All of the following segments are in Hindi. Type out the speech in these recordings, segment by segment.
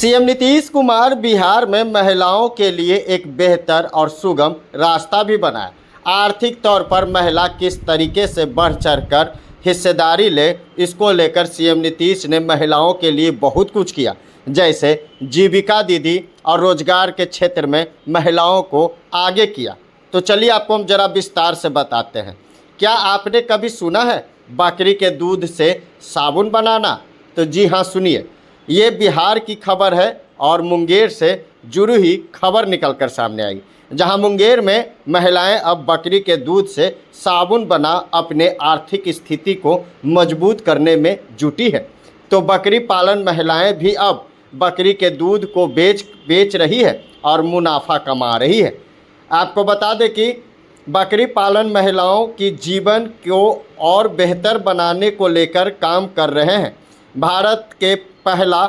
सीएम नीतीश कुमार बिहार में महिलाओं के लिए एक बेहतर और सुगम रास्ता भी बनाया। आर्थिक तौर पर महिला किस तरीके से बढ़ चढ़कर हिस्सेदारी ले, इसको लेकर सीएम नीतीश ने महिलाओं के लिए बहुत कुछ किया, जैसे जीविका दीदी और रोजगार के क्षेत्र में महिलाओं को आगे किया। तो चलिए आपको हम जरा विस्तार से बताते हैं। क्या आपने कभी सुना है बकरी के दूध से साबुन बनाना? तो जी हाँ, सुनिए, ये बिहार की खबर है और मुंगेर से जुड़ी हुई खबर निकलकर सामने आई, जहां मुंगेर में महिलाएं अब बकरी के दूध से साबुन बना अपने आर्थिक स्थिति को मजबूत करने में जुटी है। तो बकरी पालन महिलाएं भी अब बकरी के दूध को बेच रही है और मुनाफा कमा रही है। आपको बता दें कि बकरी पालन महिलाओं की जीवन को और बेहतर बनाने को लेकर काम कर रहे हैं। भारत के पहला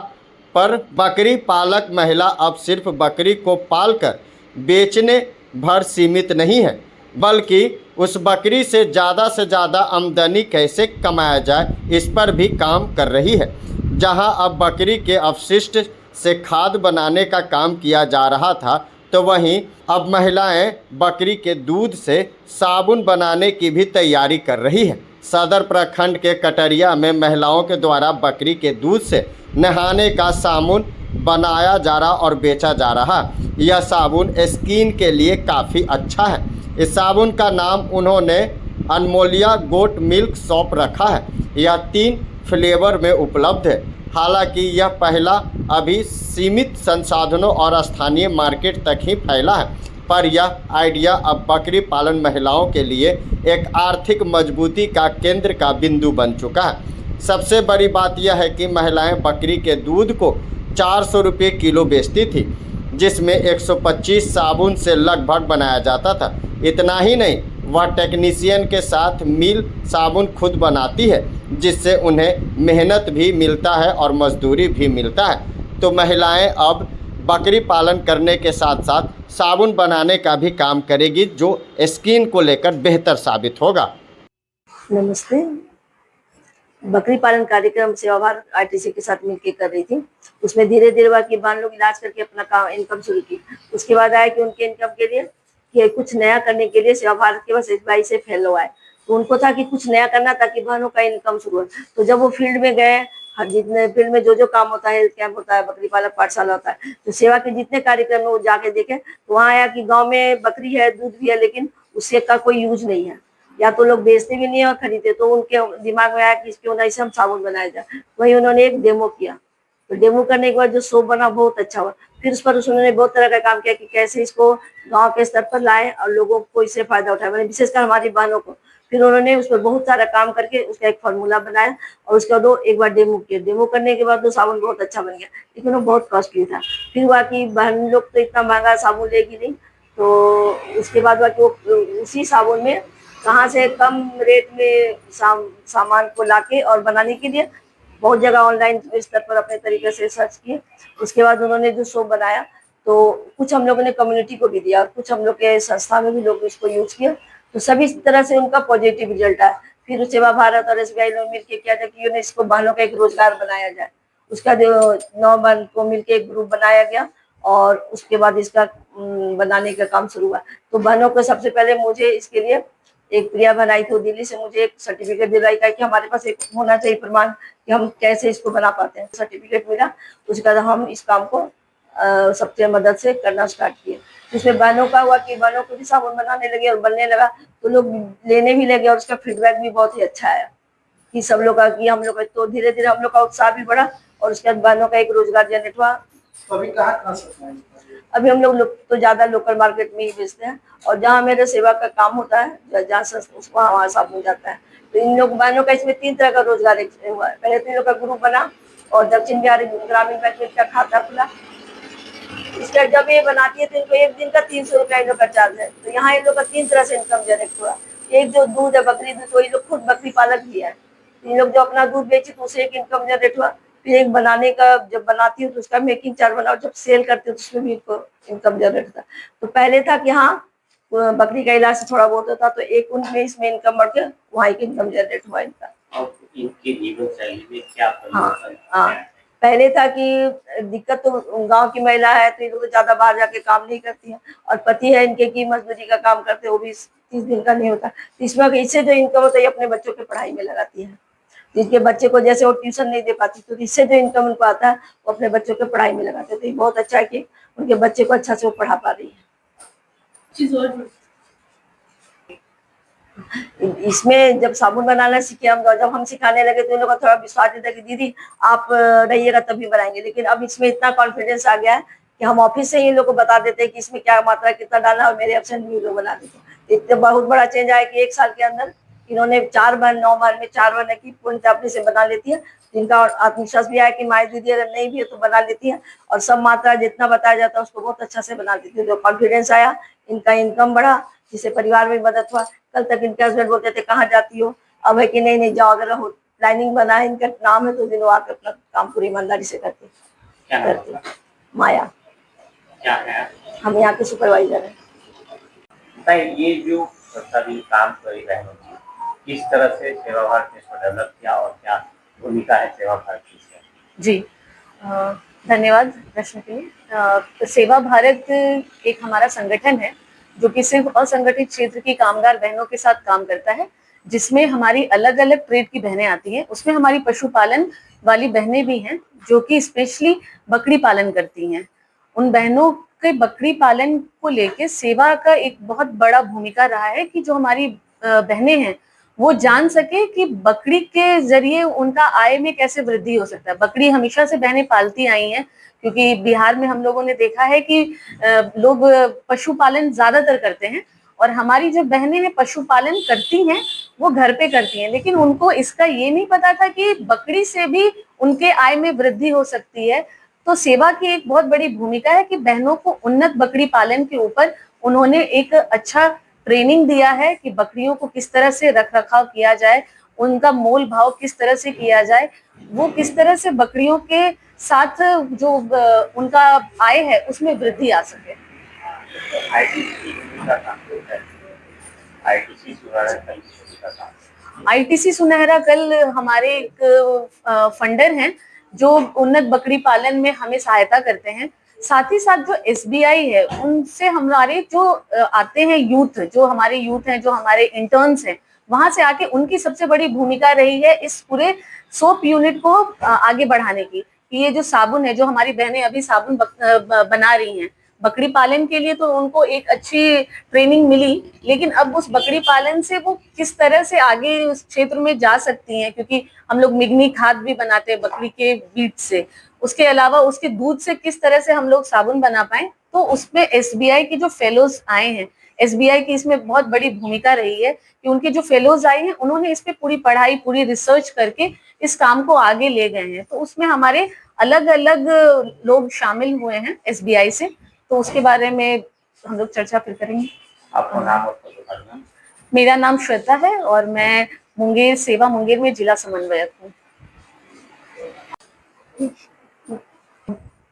पर बकरी पालक महिला अब सिर्फ बकरी को पालकर बेचने भर सीमित नहीं है, बल्कि उस बकरी से ज़्यादा आमदनी कैसे कमाया जाए, इस पर भी काम कर रही है। जहां अब बकरी के अपशिष्ट से खाद बनाने का काम किया जा रहा था, तो वहीं अब महिलाएं बकरी के दूध से साबुन बनाने की भी तैयारी कर रही है। सदर प्रखंड के कटरिया में महिलाओं के द्वारा बकरी के दूध से नहाने का साबुन बनाया जा रहा और बेचा जा रहा। यह साबुन स्किन के लिए काफ़ी अच्छा है। इस साबुन का नाम उन्होंने अनमोलिया गोट मिल्क सोप रखा है। यह 3 फ्लेवर में उपलब्ध है। हालांकि यह पहला अभी सीमित संसाधनों और स्थानीय मार्केट तक ही फैला है, पर यह आइडिया अब बकरी पालन महिलाओं के लिए एक आर्थिक मजबूती का केंद्र का बिंदु बन चुका है। सबसे बड़ी बात यह है कि महिलाएं बकरी के दूध को 400 रुपये किलो बेचती थी, जिसमें 125 साबुन से लगभग बनाया जाता था। इतना ही नहीं, वह टेक्नीशियन के साथ मिल साबुन खुद बनाती है, जिससे उन्हें मेहनत भी मिलता है और मजदूरी भी मिलता है। तो महिलाएं अब बकरी पालन करने के साथ साथ साबुन बनाने का भी काम करेगी, जो स्किन को लेकर बेहतर साबित होगा। नमस्ते। बकरी पालन कार्यक्रम सेवा भारत आरटीसी के साथ मिलकर कर रही थी। उसमें धीरे धीरे बाकी बान लोग इलाज करके अपना काम इनकम शुरू की। उसके बाद आया कि उनके इनकम के लिए कि कुछ नया करने के लिए सेवा भारत के बस SBI से फैलो आए, तो उनको था कि कुछ नया करना ताकि बहनों का इनकम शुरू हो। तो जब वो फील्ड में गए, हर जितने फील्ड में जो काम होता है, कैंप होता है, बकरी पालक पाठशाला होता है, तो सेवा के जितने कार्यक्रम में वो जाके देखे, तो वहाँ आया कि गाँव में बकरी है, दूध भी है, लेकिन उससे का कोई यूज नहीं है, या तो लोग बेचते भी नहीं है और खरीदते। तो उनके दिमाग में आया कि क्यों ना इसे हम साबुन बनाया जाए। वही उन्होंने एक डेमो किया। तो डेमो करने के बाद जो सोप बना बहुत अच्छा हुआ। फिर उस पर उन्होंने बहुत तरह का काम किया कि कैसे इसको गांव के स्तर पर लाए और लोगों को इससे फायदा उठाए, मैंने विशेषकर हमारी बहनों को। फिर उन्होंने उस पर बहुत सारा काम करके उसका एक फार्मूला बनाया और उसका एक बार डेमो किया। डेमो करने के बाद वो साबुन बहुत अच्छा बन गया, लेकिन वो बहुत कॉस्टली था। फिर हुआ कि बहन लोग तो इतना महंगा साबुन लेगी नहीं, तो उसके बाद हुआ कि वो उसी साबुन में कहाँ से कम रेट में सामान को लाके और बनाने के लिए बहुत जगह ऑनलाइन स्तर पर अपने तरीके से सर्च किए। उसके बाद उन्होंने जो सोप बनाया, तो कुछ हम लोगों ने कम्युनिटी को भी दिया और कुछ हम लोग के संस्था में भी लोग इसको यूज किया। तो सभी तरह से उनका पॉजिटिव रिजल्ट आया। फिर सेवा भारत और SBI लोग मिलकर किया था कि इसको बहनों का एक रोजगार बनाया जाए। उसका जो 9 बहन को मिलकर एक ग्रुप बनाया गया और उसके बाद इसका बनाने का काम शुरू हुआ। तो बहनों को सबसे पहले मुझे इसके लिए एक प्रिया बनाई थी दिल्ली से, मुझे एक सर्टिफिकेट दिलाई था कि हमारे पास एक होना चाहिए प्रमाण कि हम कैसे इसको बना पाते हैं। सर्टिफिकेट मिला, उसके बाद हम इस काम को सबसे मदद से करना स्टार्ट किए। इसमें बहनों का हुआ कि बहनों को भी साबुन बनाने लगे और बनने लगा, तो लोग लेने भी लगे और उसका फीडबैक भी बहुत ही अच्छा आया कि सब लोग का कि हम लोग, तो धीरे धीरे हम लोग का उत्साह भी बढ़ा और उसके बाद बहनों का एक रोजगार जनरेट हुआ। अभी कहाँ सकते हैं? अभी हम लोग तो ज्यादा लोकल मार्केट में ही बेचते हैं और जहाँ मेरे सेवा का काम होता है, जहाँ वहाँ साबुन जाता है। तो इन लोग बहनों का इसमें 3 तरह का रोजगार हुआ है। पहले तो इन लोग का ग्रुप बना और दक्षिण बिहार ग्रामीण बैंक में का खाता खुला। इसका जब ये बनाती है तो इनको एक दिन का 300 रुपया इन लोग का चार्ज है। तो यहाँ इन लोग का 3 तरह से इनकम जनरेट हुआ। एक जो दूध है, बकरी दूध, तो ये लोग खुद बकरी पालक भी है। इन लोग जो अपना दूध बेचे तो उससे एक इनकम जनरेट हुआ। फिर एक बनाने का, जब बनाती हूँ तो उसका मेकिंग चार्ज बनाओ, जब सेल करती हूँ तो उसमें भी इनकम जनरेट होता। तो पहले था कि हाँ बकरी का इलाज से थोड़ा बहुत होता, तो एक उनमें इसमें इनकम बढ़ के वहाँ एक इनकम जनरेट हुआ इनका। इनके जीवन शैली में क्या हाँ, पहले था कि दिक्कत तो गांव की महिला है तो ये लोग ज्यादा बाहर जाके काम नहीं करती है, और पति है इनके की मजदूरी का काम करते हैं, वो भी 30 दिन का नहीं होता। इसमें इससे जो इनकम होता है ये अपने बच्चों की पढ़ाई में लगाती है। जिनके बच्चे को जैसे वो ट्यूशन नहीं दे पाती तो इससे जो इनकम उनको आता है वो अपने बच्चों के पढ़ाई में लगाते हैं। तो ये बहुत अच्छा है कि उनके बच्चे को अच्छा से वो पढ़ा पा रही है। इसमें जब साबुन बनाना सीखे हम, जब हम सिखाने लगे तो इन लोगों का थोड़ा विश्वास था कि दीदी आप रहिएगा तभी बनाएंगे, लेकिन अब इसमें इतना कॉन्फिडेंस आ गया है कि हम ऑफिस से ही इन लोग को बता देते हैं कि इसमें क्या मात्रा कितना डालना है, और मेरे एब्सेंट भी लोग बना देते हैं। इतने बहुत बड़ा चेंज आया कि 1 साल के अंदर इन्होंने 4 बार 9 बार में 4 बार की पूर्ण अपने से बना लेती है, जिनका आत्मविश्वास भी आया कि माई दीदी अगर नहीं भी है तो बना लेती है, और सब मात्रा जितना बताया जाता है उसको बहुत अच्छा से बना देती है। जो कॉन्फिडेंस आया, इनका इनकम बढ़ा, जिससे परिवार में मदद हुआ। कल तक इनके हस्बैंड बोलते थे कहाँ जाती हो, अब है कि नहीं नहीं जाओ, अगर प्लानिंग बना है इनका नाम है तो दिन आकर अपना काम पूरी ईमानदारी से करते। माया, क्या है? हम यहाँ के सुपरवाइजर हैं। बताइए, ये जो सभी काम करी बहनों की, किस तरह से सेवा भारत ने इसको डेवलप किया और क्या भूमिका है सेवा भारत की इसमें? जी, धन्यवाद प्रश्न के लिए। सेवा भारत एक हमारा संगठन है जो कि सिर्फ असंगठित क्षेत्र की कामगार बहनों के साथ काम करता है, जिसमें हमारी अलग अलग ट्रेड की बहनें आती हैं। उसमें हमारी पशुपालन वाली बहनें भी हैं जो कि स्पेशली बकरी पालन करती हैं। उन बहनों के बकरी पालन को लेके सेवा का एक बहुत बड़ा भूमिका रहा है कि जो हमारी बहनें हैं वो जान सके कि बकरी के जरिए उनका आय में कैसे वृद्धि हो सकता है। बकरी हमेशा से बहनें पालती आई हैं, क्योंकि बिहार में हम लोगों ने देखा है कि लोग पशुपालन ज्यादातर करते हैं, और हमारी जो बहनें हैं पशुपालन करती हैं वो घर पे करती हैं, लेकिन उनको इसका ये नहीं पता था कि बकरी से भी उनके आय में वृद्धि हो सकती है। तो सेवा की एक बहुत बड़ी भूमिका है कि बहनों को उन्नत बकरी पालन के ऊपर उन्होंने एक अच्छा ट्रेनिंग दिया है कि बकरियों को किस तरह से रख रखाव किया जाए, उनका मोल भाव किस तरह से किया जाए, वो किस तरह से बकरियों के साथ जो उनका आय है उसमें वृद्धि आ सके। आईटीसी सुनहरा कल हमारे एक फंडर हैं जो उन्नत बकरी पालन में हमें सहायता करते हैं। साथ ही साथ जो एसबीआई है उनसे हमारे जो आते हैं यूथ, जो हमारे यूथ हैं, जो हमारे इंटर्न्स हैं, वहां से आके उनकी सबसे बड़ी भूमिका रही है इस पूरे सोप यूनिट को आगे बढ़ाने की। कि ये जो साबुन है, जो हमारी बहनें अभी साबुन बना रही हैं, बकरी पालन के लिए तो उनको एक अच्छी ट्रेनिंग मिली, लेकिन अब उस बकरी पालन से वो किस तरह से आगे उस क्षेत्र में जा सकती हैं, क्योंकि हम लोग मिगनी खाद भी बनाते हैं बकरी के बीज से, उसके अलावा उसके दूध से किस तरह से हम लोग साबुन बना पाए। तो उसमें एसबीआई के जो फेलोज आए हैं, एसबीआई की इसमें बहुत बड़ी भूमिका रही है कि उनके जो फेलोज आए हैं उन्होंने इस पे पूरी पढ़ाई, पूरी रिसर्च करके इस काम को आगे ले गए हैं। तो उसमें हमारे अलग अलग लोग शामिल हुए हैं एसबीआई से, तो उसके बारे में हम लोग चर्चा फिर करेंगे। आपका नाम और पद? मेरा नाम श्वेता है और मैं मुंगेर सेवा मुंगेर में जिला समन्वयक हूँ।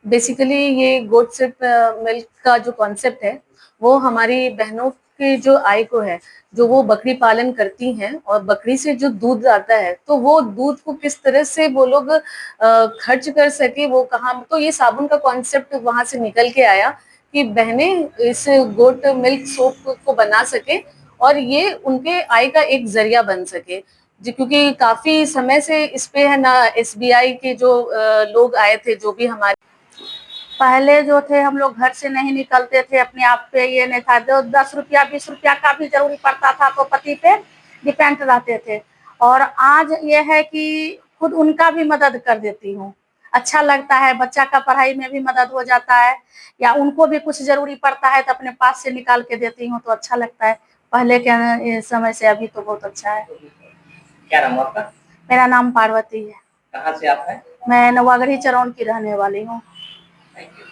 बेसिकली ये गोट सिप मिल्क का जो कॉन्सेप्ट है वो हमारी बहनों की जो आय को है, जो वो बकरी पालन करती हैं और बकरी से जो दूध आता है तो वो दूध को किस तरह से वो लोग खर्च कर सके, वो कहाँ। तो ये साबुन का कॉन्सेप्ट वहां से निकल के आया कि बहनें इस गोट मिल्क सोप को बना सके और ये उनके आय का एक जरिया बन सके। क्योंकि काफी समय से इस पे है ना, एसबीआई के जो लोग आए थे, जो भी हमारे पहले जो थे हम लोग घर से नहीं निकलते थे, अपने आप पे ये नहीं था, 10 रुपया 20 रुपया का भी जरूरी पड़ता था तो पति पे डिपेंड रहते थे। और आज ये है कि खुद उनका भी मदद कर देती हूँ, अच्छा लगता है, बच्चा का पढ़ाई में भी मदद हो जाता है, या उनको भी कुछ जरूरी पड़ता है तो अपने पास से निकाल के देती हूँ तो अच्छा लगता है। पहले के समय से अभी तो बहुत अच्छा है। क्या नाम आपका? मेरा नाम पार्वती है। कहाँ से आप हैं? मैं नवागढ़ी चरौन की रहने वाली हूँ। Thank you.